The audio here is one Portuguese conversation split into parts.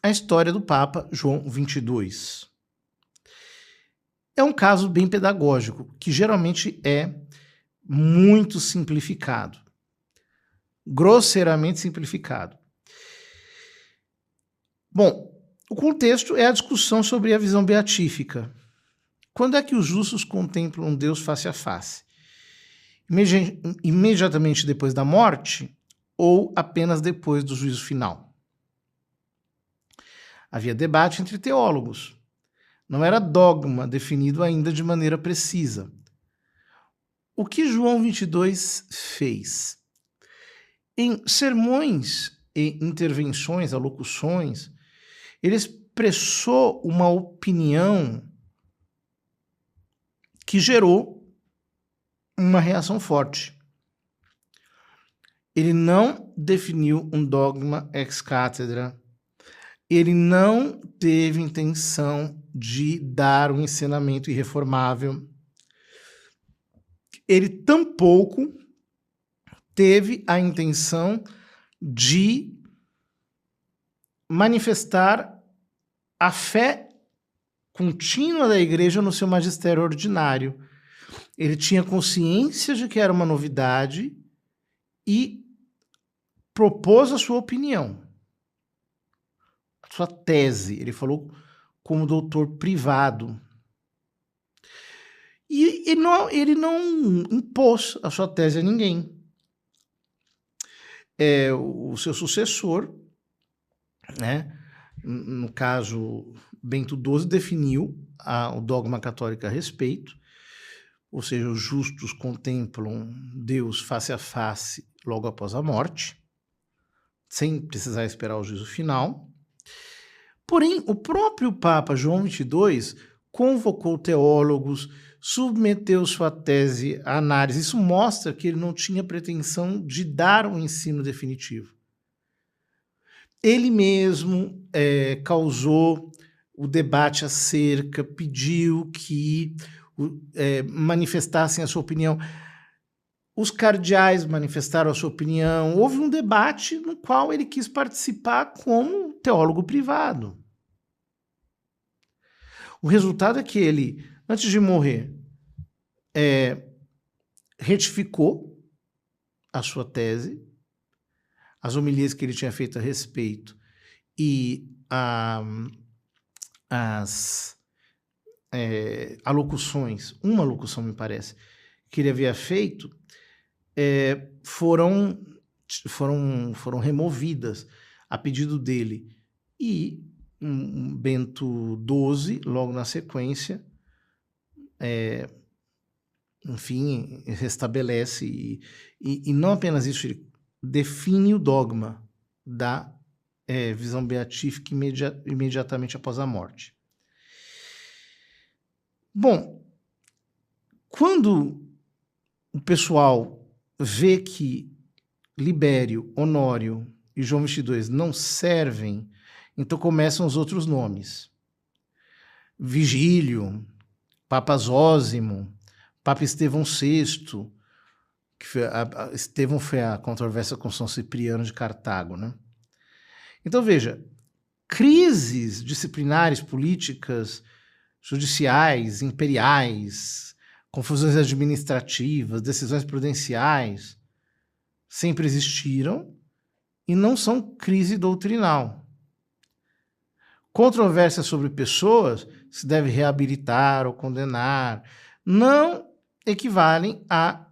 a história do Papa João XXII. É um caso bem pedagógico, que geralmente é muito simplificado, grosseiramente simplificado. Bom, o contexto é a discussão sobre a visão beatífica. Quando é que os justos contemplam Deus face a face? Imediatamente depois da morte ou apenas depois do juízo final? Havia debate entre teólogos. Não era dogma definido ainda de maneira precisa. O que João 22 fez? Em sermões e intervenções, alocuções, ele expressou uma opinião que gerou uma reação forte. Ele não definiu um dogma ex cátedra, ele não teve intenção de dar um ensinamento irreformável, ele tampouco teve a intenção de manifestar a fé contínua da igreja no seu magistério ordinário. Ele tinha consciência de que era uma novidade e propôs a sua opinião, a sua tese. Ele falou como doutor privado. E ele não impôs a sua tese a ninguém. O seu sucessor, né, no caso Bento XII, definiu o dogma católico a respeito, ou seja, os justos contemplam Deus face a face logo após a morte, sem precisar esperar o juízo final. Porém, o próprio Papa João XXII convocou teólogos, submeteu sua tese à análise. Isso mostra que ele não tinha pretensão de dar um ensino definitivo. Ele mesmo causou o debate acerca, pediu que manifestassem a sua opinião. Os cardeais manifestaram a sua opinião. Houve um debate no qual ele quis participar como teólogo privado. O resultado é que ele, antes de morrer, retificou a sua tese, as homilias que ele tinha feito a respeito e as alocuções, uma alocução me parece, que ele havia feito, foram removidas a pedido dele. E Bento XII, logo na sequência, enfim, restabelece e não apenas isso, ele define o dogma da visão beatífica imediatamente após a morte. Bom, quando o pessoal vê que Libério, Honório e João XXII não servem, então começam os outros nomes. Vigílio, Papa Zósimo, Papa Estevão VI, que Estevão foi a controvérsia com São Cipriano de Cartago, né? Então veja, crises disciplinares, políticas, judiciais, imperiais, confusões administrativas, decisões prudenciais, sempre existiram e não são crise doutrinal. Controvérsias sobre pessoas, se deve reabilitar ou condenar, não equivalem a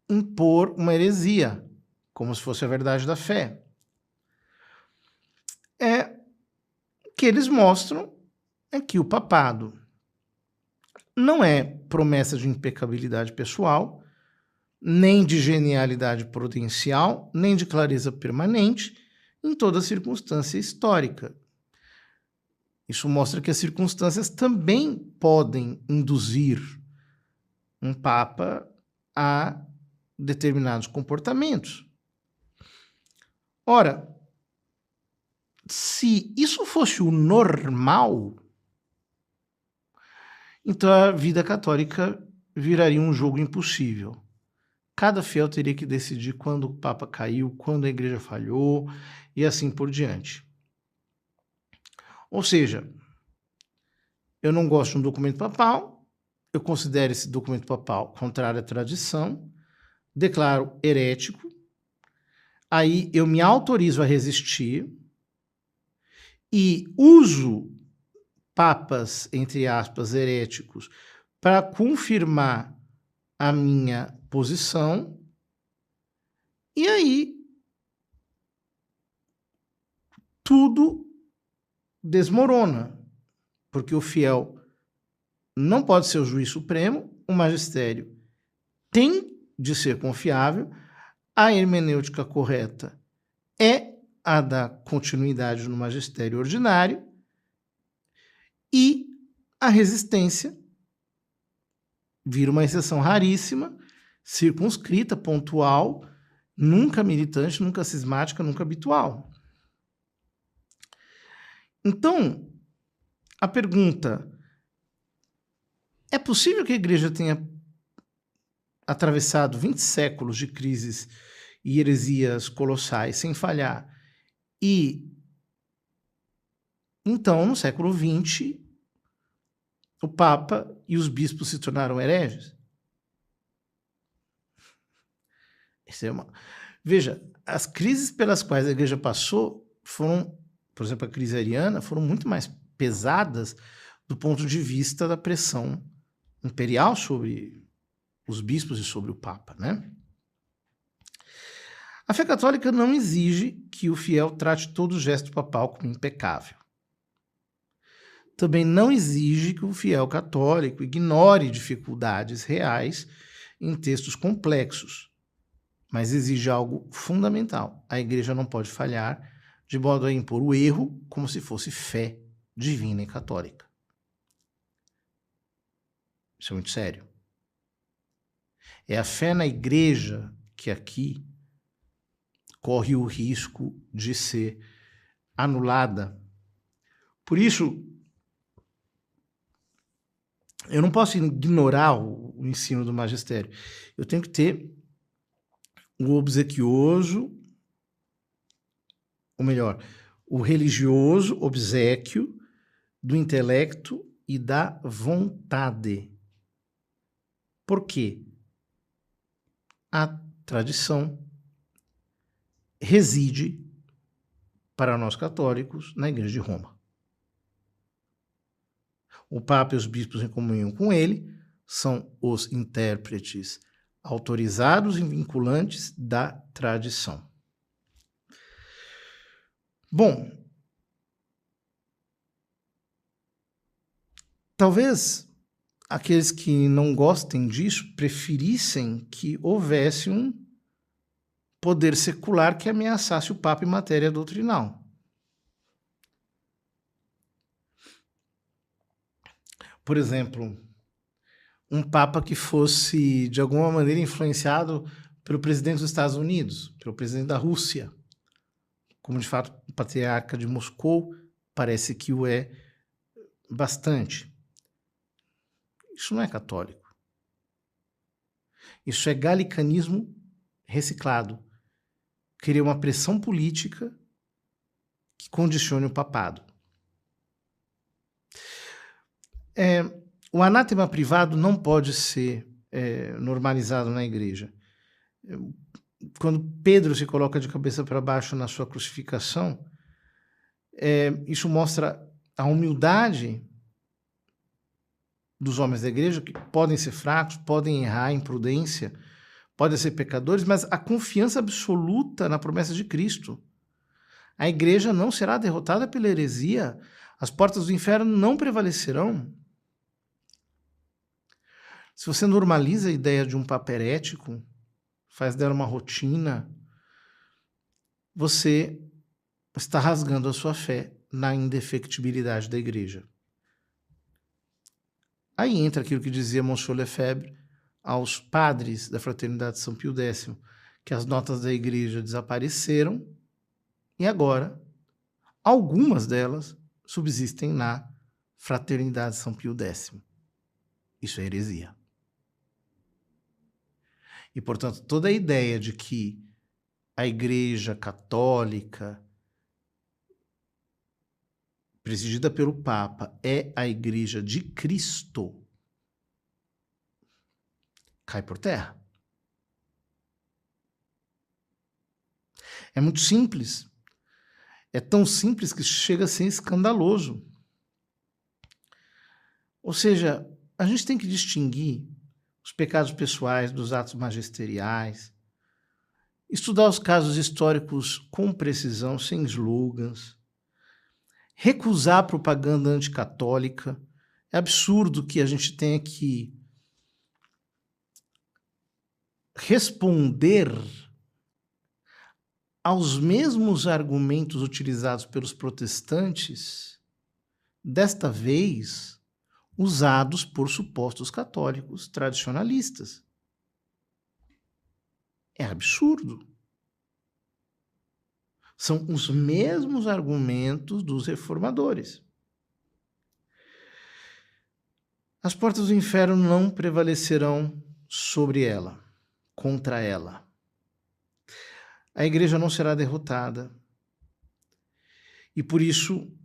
impor uma heresia, como se fosse a verdade da fé. O que eles mostram é que o papado não é promessa de impecabilidade pessoal, nem de genialidade prudencial, nem de clareza permanente em toda circunstância histórica. Isso mostra que as circunstâncias também podem induzir um papa a determinados comportamentos. Ora, se isso fosse o normal, então a vida católica viraria um jogo impossível. Cada fiel teria que decidir quando o Papa caiu, quando a igreja falhou e assim por diante. Ou seja, eu não gosto de um documento papal, eu considero esse documento papal contrário à tradição, declaro herético, aí eu me autorizo a resistir e uso papas, entre aspas, heréticos, para confirmar a minha posição, e aí tudo desmorona, porque o fiel não pode ser o juiz supremo, o magistério tem de ser confiável, a hermenêutica correta é a da continuidade no magistério ordinário, e a resistência vira uma exceção raríssima, circunscrita, pontual, nunca militante, nunca cismática, nunca habitual. Então, a pergunta: é possível que a igreja tenha atravessado 20 séculos de crises e heresias colossais sem falhar, e então, no século XX, o Papa e os bispos se tornaram hereges? Veja, as crises pelas quais a igreja passou foram, por exemplo, a crise ariana, foram muito mais pesadas do ponto de vista da pressão imperial sobre os bispos e sobre o Papa, né? A fé católica não exige que o fiel trate todo gesto papal como impecável. Também não exige que o fiel católico ignore dificuldades reais em textos complexos, mas exige algo fundamental: a igreja não pode falhar de modo a impor o erro como se fosse fé divina e católica. Isso é muito sério. É a fé na igreja que aqui corre o risco de ser anulada. Por isso, eu não posso ignorar o ensino do magistério. Eu tenho que ter o obsequioso, ou melhor, o religioso obséquio do intelecto e da vontade. Por quê? A tradição reside, para nós católicos, na Igreja de Roma. O Papa e os bispos em comunhão com ele são os intérpretes autorizados e vinculantes da tradição. Bom, talvez aqueles que não gostem disso preferissem que houvesse um poder secular que ameaçasse o Papa em matéria doutrinal. Por exemplo, um Papa que fosse, de alguma maneira, influenciado pelo presidente dos Estados Unidos, pelo presidente da Rússia, como de fato o patriarca de Moscou parece que o é bastante. Isso não é católico. Isso é galicanismo reciclado. Querer uma pressão política que condicione o papado. O anátema privado não pode ser normalizado na igreja. Quando Pedro se coloca de cabeça para baixo na sua crucificação, isso mostra a humildade dos homens da igreja, que podem ser fracos, podem errar, imprudência, podem ser pecadores, mas a confiança absoluta na promessa de Cristo. A igreja não será derrotada pela heresia, as portas do inferno não prevalecerão. Se você normaliza a ideia de um papa herético, faz dela uma rotina, você está rasgando a sua fé na indefectibilidade da igreja. Aí entra aquilo que dizia Monsieur Lefebvre aos padres da Fraternidade de São Pio X, que as notas da igreja desapareceram e agora algumas delas subsistem na Fraternidade de São Pio X. Isso é heresia. E, portanto, toda a ideia de que a Igreja Católica presidida pelo Papa, é a Igreja de Cristo, cai por terra. É muito simples. É tão simples que chega a ser escandaloso. Ou seja, a gente tem que distinguir os pecados pessoais dos atos magisteriais, estudar os casos históricos com precisão, sem slogans, recusar a propaganda anticatólica. É absurdo que a gente tenha que responder aos mesmos argumentos utilizados pelos protestantes, desta vez usados por supostos católicos tradicionalistas. É absurdo. São os mesmos argumentos dos reformadores. As portas do inferno não prevalecerão sobre ela, contra ela. A igreja não será derrotada. E por isso,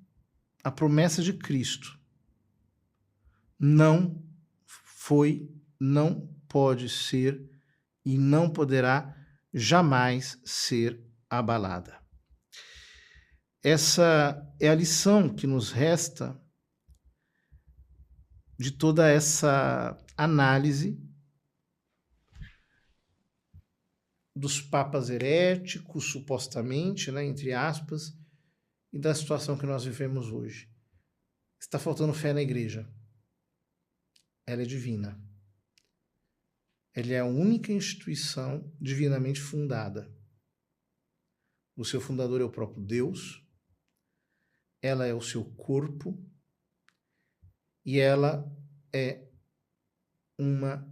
a promessa de Cristo não foi, não pode ser e não poderá jamais ser abalada. Essa é a lição que nos resta de toda essa análise dos papas heréticos, supostamente, né, entre aspas, e da situação que nós vivemos hoje. Está faltando fé na igreja. Ela é divina. Ela é a única instituição divinamente fundada. O seu fundador é o próprio Deus, ela é o seu corpo e ela é uma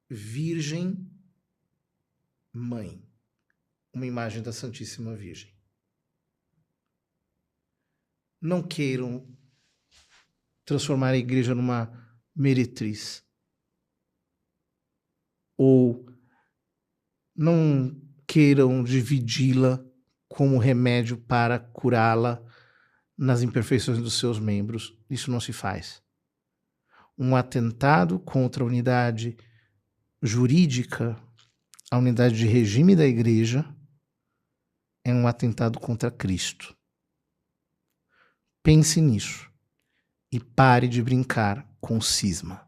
virgem mãe, uma imagem da Santíssima Virgem. Não queiram transformar a igreja numa meretriz, ou não queiram dividi-la como remédio para curá-la nas imperfeições dos seus membros. Isso não se faz. Um atentado contra a unidade jurídica, a unidade de regime da igreja, é um atentado contra Cristo. Pense nisso e pare de brincar com cisma.